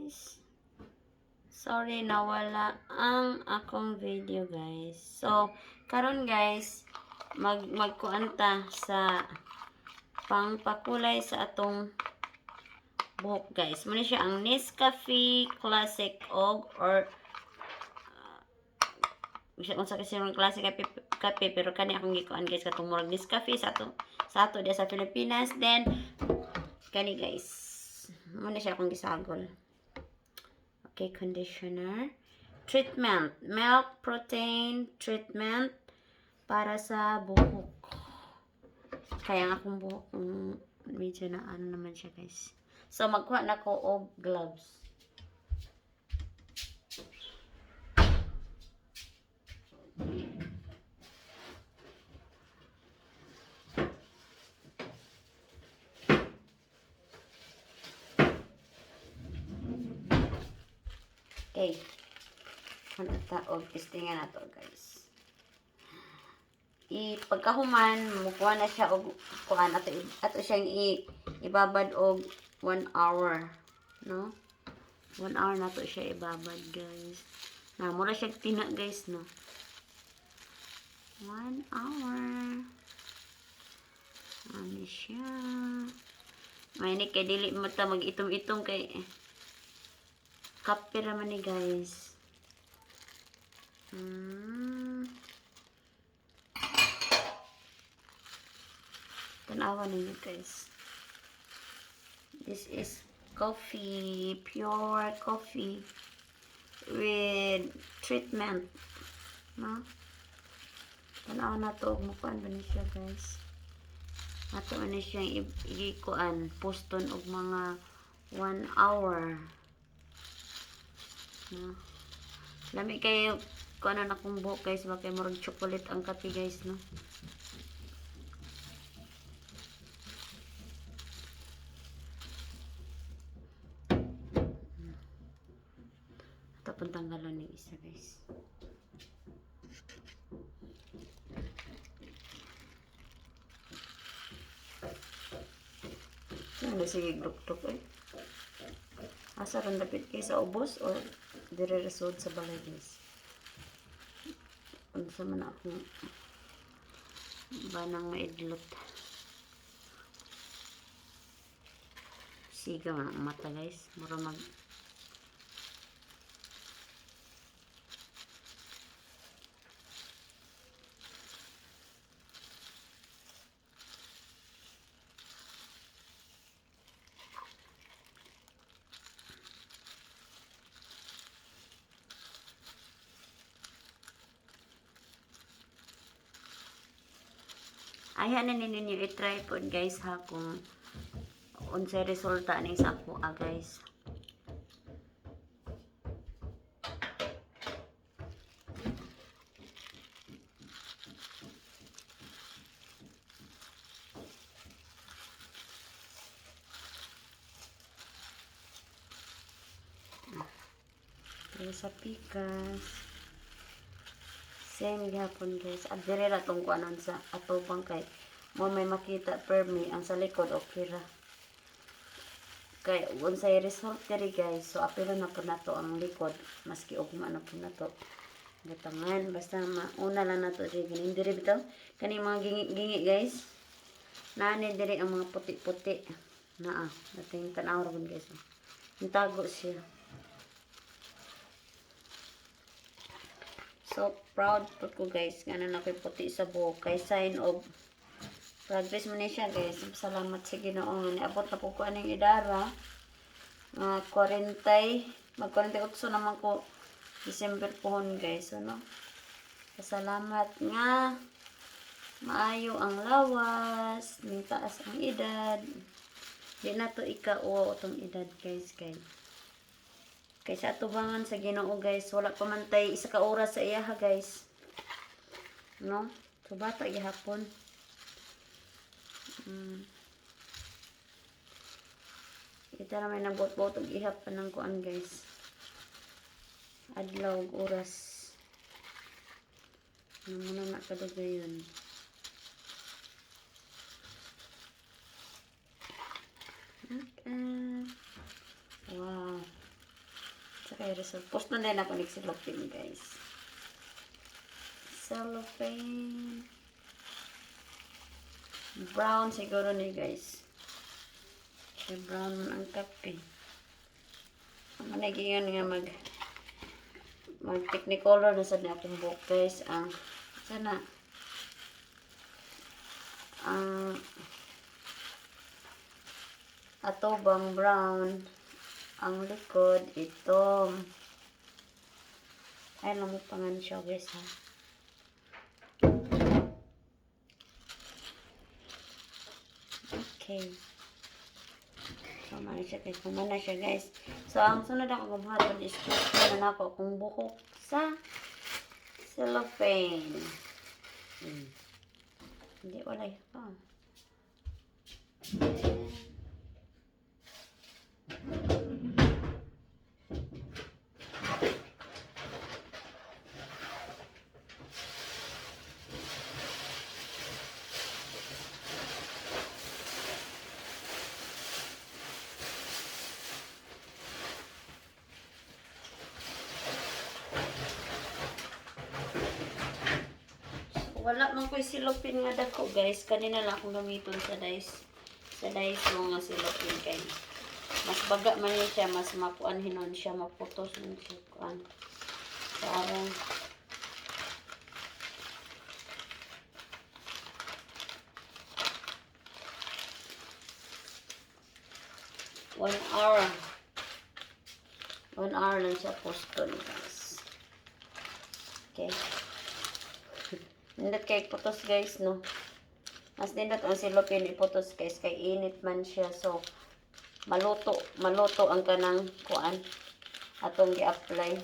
guys. Sorry, nawala ang akong video guys. So, karon guys, magkuanta sa pangpakulay sa atong buhok guys. Muna siya ang Nescafe Classic Og or kung sa kasi yung klase kape pero kani akong gikuan guys katong murag Nescafe sa ato dia sa Pilipinas. Then kani guys, muna siya akong gisagol. Okay, conditioner, treatment, milk protein treatment para sa buhok. Kaya ang akong buhok medyo na ano naman siya guys. So magkuha na ko og gloves. Okay. Ano ta og testingan na to guys. Pagkahuman mukuha na siya og kuan ato siyang ibabad og 1 hour, no? 1 hour na to siya ibabad guys. Na mura siya tina guys, no? 1 hour. Ano siya? May ni kay dili mo ta mag-itom-itom kay kape raman ni guys. Tanawa ninyo guys. This is coffee, pure coffee with treatment, no? Tanawa na to, mukuan ba niya guys? Ato na siya ikuan, poston og mga 1 hour. No? Lami kayo kung ano na kong buhok guys, bakay murag chocolate ang kape guys, no? Ito pang tanggalan ng isa guys. Ano sige gluk-gluk eh. Asa ron dapit kayo sa ubos o dire-resod sa balay guys. Unsa man akong banang maidlot. Siga man ang mata guys. Mura mag ayan na ninyo i-try po guys ha kung unsay resulta ning sa ako guys. Kaya sa pikas same gihapon guys. Adire ra tong kuanon sa atubang kay mo may makita permi ang sa likod okay ra. Kay unsay result diri guys. So apilo na po nato ang likod maski ugma na po nato. Gatangan basta mauna lang nato diri ganing diri bitaw kani mga gingi guys. Nani diri ang mga puti-puti. Naa, dating tanaw ra guys. Nitago siya. So proud po ko guys nga na ako'y puti sa buhok kay sign of progress mo siya guys. Salamat sa Ginoo nga niabot na po ko aning idara. 40 mag 48 naman ko December pohon guys, ano? Salamat nga maayo ang lawas, ning taas ang edad. Di na to ikao tong edad guys kay sa atubangan sa Ginoo guys, wala pa man tay isa ka oras sa iya ha guys. No? So bata gihapon. Kita na may nagbot-bot og ihap pa ng kuan guys. Adlaw og oras. Namuna na kadugayon. Okay. Wow. kay result. Post na din ako ng cellophane, guys. Cellophane. Brown siguro ni guys. Kaya brown man ang kape. Ang manigiyan nga mag technicolor na sa akong book, guys. Ang sana ang atubang brown, ang likod ito. Ay lang mo pangan siya, guys, ha. Okay. So, mana siya, guys. Kumana siya, guys. So, ang sunod ako gumhaton is na ako kung buhok sa cellophane. Hindi, wala yun pa. Wala man ko'y silopin nga dako, guys. Kanina lang akong gamiton sa Daiso nga silopin kay mas baga man yun siya, mas mapuan hinon siya, maputos man siya kuan. Sa arang one hour lang siya poston, guys. Okay. Nindot kay putos, guys, no? Mas nindot ang silopin iputos, guys, kay init man siya. So, maluto ang kanang kuan atong gi-apply.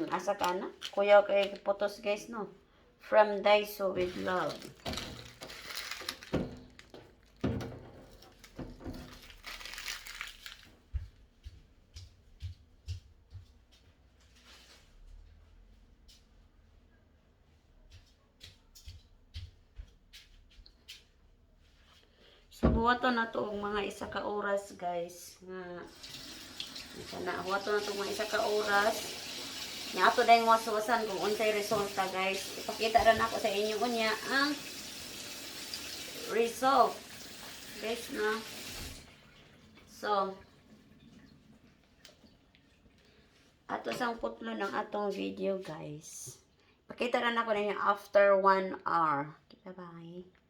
Asa ka na? Kuya kay putos, guys, no? From Daiso with love. So, buhaton na to mga isa ka oras, guys. Buhaton na to mga isa ka oras. Nga ato dahil waswasan kung unsay resulta, guys. Ipakita rin ako sa inyo unya ang result. Guys, na. So, ato sang putlo ng atong video, guys. Pakita rin ako ninyo after 1 hour. Bye-bye.